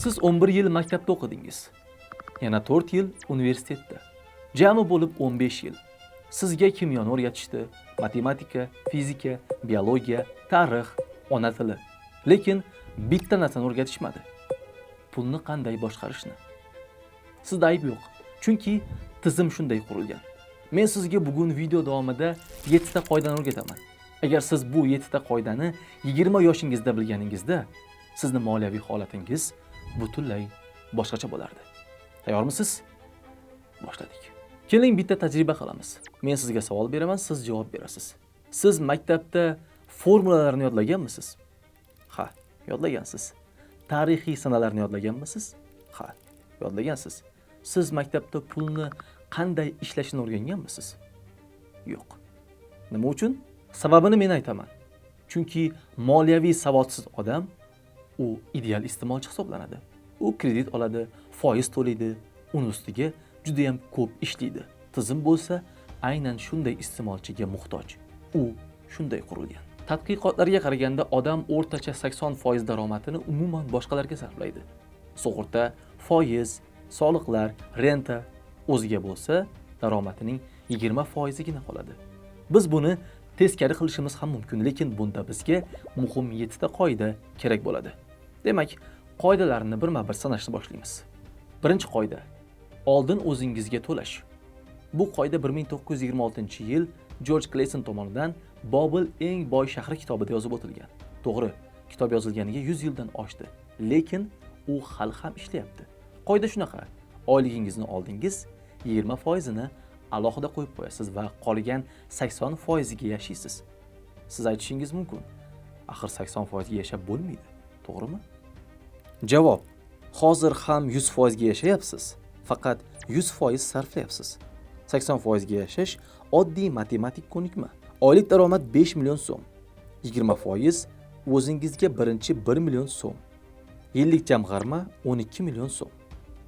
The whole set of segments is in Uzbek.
Siz 11 yil maktabda o'qidingiz. Yana 4 yil universitetda. Jami bo'lib 15 yil. Sizga kimyoni o'rgatishdi, matematika, fizika, biologiya, tarix, ona tili. Lekin bitta narsani o'rgatishmadi. Pulni qanday boshqarishni. Sizda ayb yo'q, chunki tizim shunday qurilgan. Men sizga bugun video davomida 7 ta qoidani o'rgataman. Agar siz bu 7 ta qoidani 20 yoshingizda bilganingizda, sizning moliyaviy holatingiz butunlay boshqacha bo'lardi. Tayyormisiz? Boshladik. Keling bitta tajriba qilamiz. Men sizga savol beraman, siz javob berasiz. Siz maktabda formulalarni yodlaganmisiz? Ha, yodlagansiz. Tarixiy sanalarni yodlaganmisiz? Ha, yodlagansiz. Siz maktabda pulni qanday ishlashini o'rganganmisiz? Yo'q. Nima uchun? Sababini men aytaman. Chunki moliyaviy savodsiz odam u ideal iste'molchi hisoblanadi. U kredit oladi, foiz to'laydi, uni ustiga juda ham ko'p ishlaydi. Tizim bo'lsa, aynan shunday iste'molchiga muhtoj. U shunday qurilgan. Tadqiqotlarga qaraganda odam o'rtacha 80% daromadini umuman boshqalarga sarflaydi. Sug'urta, foiz, soliqlar, renta, o'ziga bo'lsa, daromadining 20%gina qoladi. Biz buni teskari qilishimiz ham mumkin, lekin bunda bizga muhim 7 ta qoida kerak bo'ladi. Demak, qoidalarni birma-bir sanashni boshlaymiz. Birinchi qoida: oldin o'zingizga to'lash. Bu qoida 1926-yil George Clason tomonidan Bobil eng boy shahri kitobida yozib o'tilgan. To'g'ri, kitob yozilganiga 100 yildan oshdi, lekin u hali ham ishlayapti. Qoida shunaqa: oyligingizni oldingiz, 20%ni alohida qo'yib qo'yasiz va qolgan 80%ga yashaysiz. Siz aytishingiz mumkin, axir 80% ga yashab bo'lmaydi, to'g'rimi? Javob: hozir ham 100% ga yashayapsiz, faqat 100% sarflayapsiz. 80% ga yashash oddiy matematik ko'nikma. Oylik daromad 5 million so'm. 20% o'zingizga birinchi 1 million so'm. Yillik jamg'arma 12 million so'm.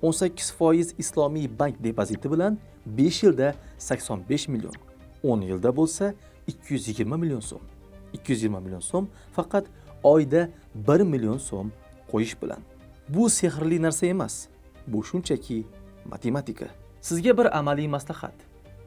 18% islomiy bank depoziti bilan 5 yilda 85 million. 10 yilda bo'lsa 220 million so'm. 220 million so'm faqat oyda 1 million so'm qo'yish bilan. Bu sehrli narsa emas. Bu shunchaki matematika. Sizga bir amaliy maslahat.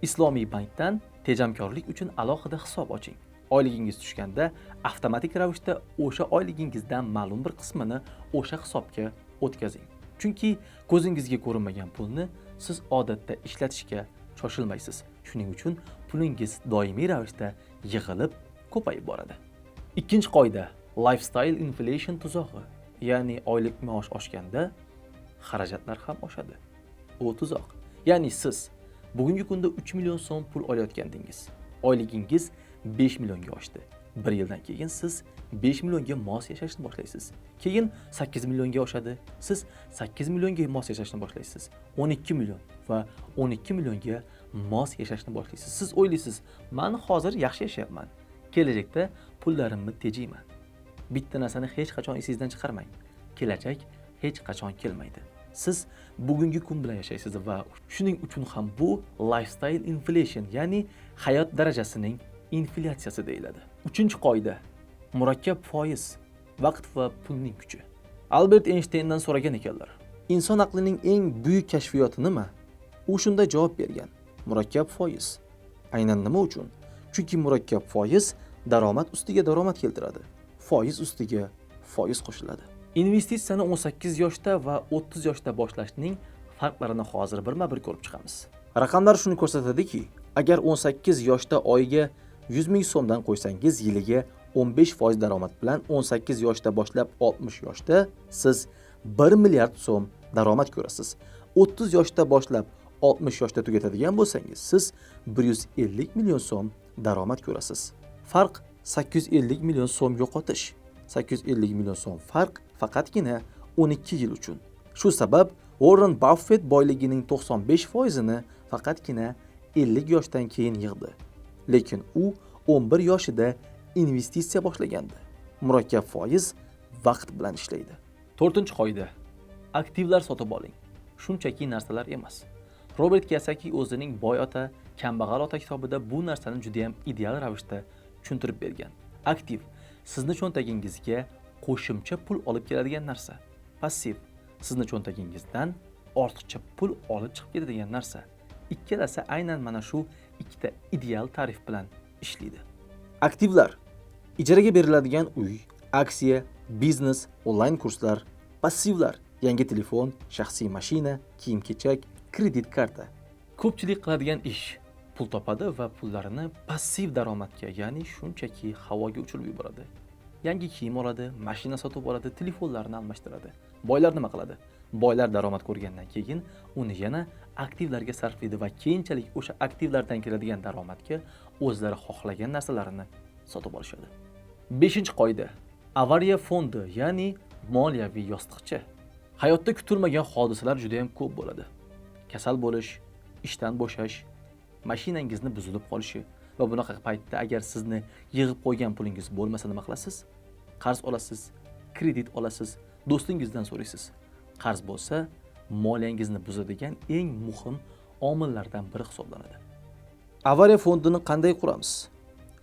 Islomiy bankdan tejamkorlik uchun alohida hisob oching. Oyligingiz tushganda avtomatik ravishda o'sha oyligingizdan ma'lum bir qismini o'sha hisobga o'tkazing. Chunki ko'zingizga ko'rinmagan pulni siz odatda ishlatishga shoshilmaysiz. Shuning uchun pulingiz doimiy ravishda yig'ilib ko'payib boradi. Ikkinchi qoida: lifestyle inflation tuzog'i. Ya'ni oylik maosh oshganda xarajatlar ham oshadi. Bu tuzoq. Ya'ni siz bugungi kunda 3 million so'm pul olayotgandingiz. Oyligingiz 5 millionga oshdi. 1 yildan keyin siz 5 millionga mos yashashni boshlaysiz. Keyin 8 millionga oshadi. Siz 8 millionga mos yashashni boshlaysiz. 12 million va 12 millionga mos yashashni boshlaysiz. Siz o'ylaysiz, men hozir yaxshi yashayapman. Kelajakda pullarimni tejayman. Bitta narsani hech qachon esingizdan chiqarmang. Kelajak hech qachon kelmaydi. Siz bugungi kun bilan yashaysiz va shuning uchun ham bu lifestyle inflation, ya'ni hayot darajasining inflyatsiyasi deyiladi. Uchinchi qoida: murakkab foiz, vaqt va pulning kuchi. Albert Einsteindan so'ragan ekanlar, inson aqlining eng buyuk kashfiyoti nima? U shunda javob bergan: murakkab foiz. Aynan nima uchun? Chunki murakkab foiz daromad ustiga daromad keltiradi. Foiz ustiga foiz qo'shiladi. Investitsiyani 18 yoshda va 30 yoshda boshlashning farqlarini hozir birma-bir ko'rib chiqamiz. Raqamlar shuni ko'rsatadiki, agar 18 yoshda oyiga 100 ming so'mdan qo'ysangiz, yiliga 15% daromad bilan 18 yoshda boshlab 60 yoshda siz 1 milliard so'm daromad ko'rasiz. 30 yoshda boshlab 60 yoshda tugatadigan bo'lsangiz, siz 150 million so'm daromad ko'rasiz. Farq 850 million so'm yo'qotish. 850 million so'm farq faqatgina 12 yil uchun. Shu sabab Warren Buffett boyligining 95%ni faqatgina 50 yoshdan keyin yig'di. Lekin u 11 yoshida investitsiya boshlagandi. Murakkab foiz vaqt bilan ishlaydi. 4-qoida: aktivlar sotib oling. Shunchaki narsalar emas. Robert Kiyosaki o'zining Boy ota, kambag'al ota kitobida bu narsani juda ham ideal ravishda tushuntirib bergan. Aktiv sizni cho'ntagingizga qo'shimcha pul olib keladigan narsa. Passiv sizni cho'ntagingizdan ortiqcha pul olib chiqib ketadigan narsa. Ikkalasi aynan mana shu ikkita ideal tarif bilan ishlaydi. Aktivlar: ijaraga beriladigan uy, aksiya, biznes, onlayn kurslar. Passivlar: yangi telefon, shaxsiy mashina, kiyim-kechak, kredit karta. Ko'pchilik qiladigan ish: pul topadi va pullarini passiv daromadga, ya'ni shunchaki havoga uchirib yuboradi. Yangi kiyim oladi, mashina sotib oladi, telefonlarini almashtiradi. Boylar nima qiladi? Boylar daromad ko'rgandan keyin uni yana aktivlarga sarflaydi va keyinchalik o'sha aktivlardan keladigan daromadga o'zlari xohlagan narsalarini sotib olishadi. 5-qoida: avariya fondi, ya'ni moliyaviy yostiqcha. Hayotda kutilmagan hodisalar juda ham ko'p bo'ladi. Kasal bo'lish, ishdan bo'shash, mashinangizni buzilib qolishi va bunaqa paytda agar sizni yig'ib qo'ygan pulingiz bo'lmasa nima qilasiz? Qarz olasiz, kredit olasiz, do'stingizdan so'raysiz. Qarz bo'lsa, moliyangizni buzadigan eng muhim omillardan biri hisoblanadi. Avariya fondini qanday quramiz?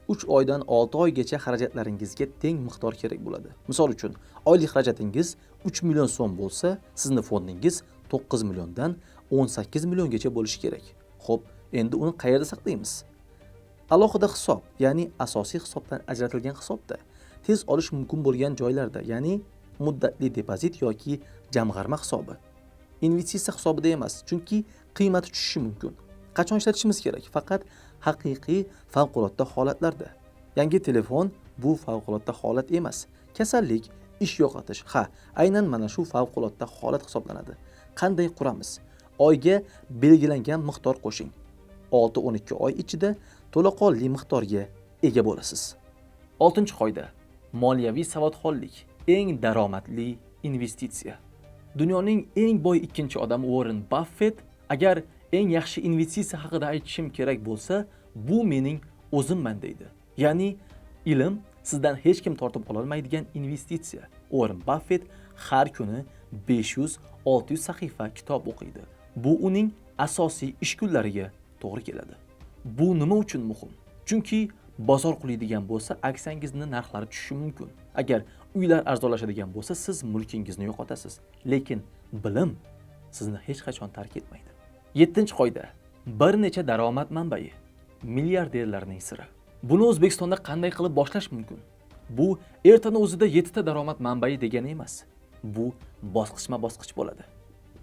3 oydan 6 oygacha xarajatlaringizga teng miqdor kerak bo'ladi. Misol uchun, oylik xarajatingiz 3 million so'm bo'lsa, sizni fondingiz 9 milliondan 18 milliongacha bo'lishi kerak. Xo'p, endi uni qayerda saqlaymiz? Alohida hisob, ya'ni asosiy hisobdan ajratilgan hisobda, tez olish mumkin bo'lgan joylarda, ya'ni muddatli depozit yoki jamg'arma hisobi. Investitsiya hisobida emas, chunki qiymati tushishi mumkin. Qachon ishlatishimiz kerak? Faqat haqiqiy favqulodda holatlarda. Yangi telefon bu favqulodda holat emas. Kasallik, ish yo'qotish, aynan mana shu favqulodda holat hisoblanadi. Qanday quramiz? Oyga belgilangan miqdor qo'shing. 6-12 oy ichida to'laqonli miqdorga ega bo'lasiz. 6-qoida: moliyaviy savodxonlik eng daromadli investitsiya. Dunyoning eng boy ikkinchi odami Warren Buffett agar eng yaxshi investitsiya haqida aytishim kerak bo'lsa, bu mening o'zimman deydi. Ya'ni ilm sizdan hech kim tortib ololmaydigan investitsiya. Warren Buffett har kuni 500-600 sahifa kitob o'qiydi. Bu uning asosiy ish kunlariga to'g'ri keladi. Bu nima uchun muhim? Chunki bozor qulaydigan bo'lsa, aksiyangizni narxlari tushishi mumkin. Agar uylar arzonlashadigan bo'lsa, siz mulkingizni yo'qotasiz. Lekin bilim sizni hech qachon tark etmaydi. 7-qoida: bir necha daromad manbai. Milliarderlarning siri. Buni O'zbekistonda qanday qilib boshlash mumkin? Bu ertaning o'zida 7 ta daromad manbai degani emas. Bu bosqichma-bosqich bo'ladi.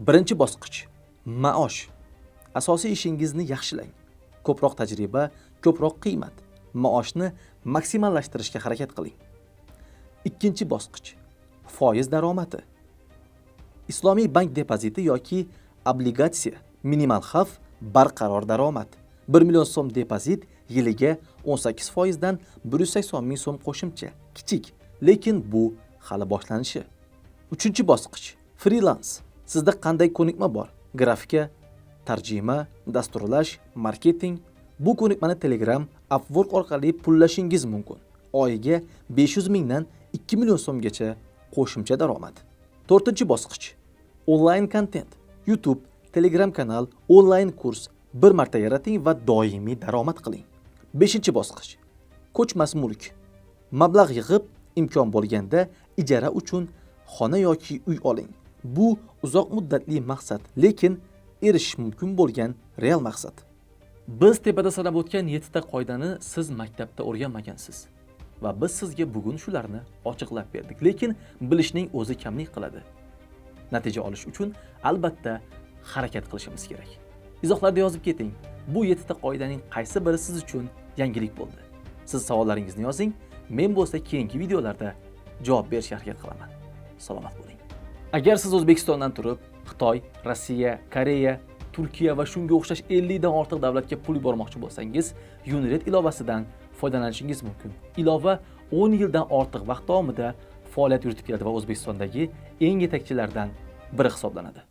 Birinchi bosqich: maosh. Asosiy ishingizni yaxshilang. Ko'proq tajriba, ko'proq qiymat. Maoshni maksimallashtirishga harakat qiling. Ikkinchi bosqich: foiz daromadi. Islomiy bank depoziti yoki obligatsiya. Minimal xavf, barqaror daromad. 1 million so'm depozit, yiliga 18% dan 180 ming so'm qo'shimcha. Kichik, lekin bu hali boshlanishi. Uchinchi bosqich: freelans. Sizda qanday ko'nikma bor? Grafika, tarjima, dasturlash, marketing. Bu ko'nikmani Telegram, Upwork orqali pullashingiz mumkin. Oyiga 500 mingdan 2 million so'mgacha qo'shimcha daromad. 4-bosqich: onlayn kontent. YouTube, Telegram kanal, onlayn kurs bir marta yarating va doimiy daromad qiling. 5-bosqich: ko'chmas mulk. Mablag' yig'ib, imkon bo'lganda ijara uchun xona yoki uy oling. Bu uzoq muddatli maqsad, lekin erishish mumkin bo'lgan real maqsad. Biz tepada sanab o'tgan 7 ta qoidani siz maktabda o'rganmagansiz va biz sizga bugun shularni ochiqlab berdik. Lekin bilishning o'zi kamlik qiladi. Natija olish uchun albatta harakat qilishimiz kerak. Izohlarda yozib keting. Bu 7 ta qoidaning qaysi biri siz uchun yangilik bo'ldi? Siz savollaringizni yozing. Men bo'lsa keyingi videolarda javob berishga harakat qilaman. Salomat bo'ling. Agar siz O'zbekistondan turib, Xitoy, Rossiya, Koreya, Turkiya va shunga o'xshash 50 dan ortiq davlatga pul yubormoqchi bo'lsangiz, Unired ilovasidan foydalanishingiz mumkin. Ilova 10 yildan ortiq vaqt davomida faoliyat yuritib keladi va O'zbekistondagi eng yetakchilardan biri hisoblanadi.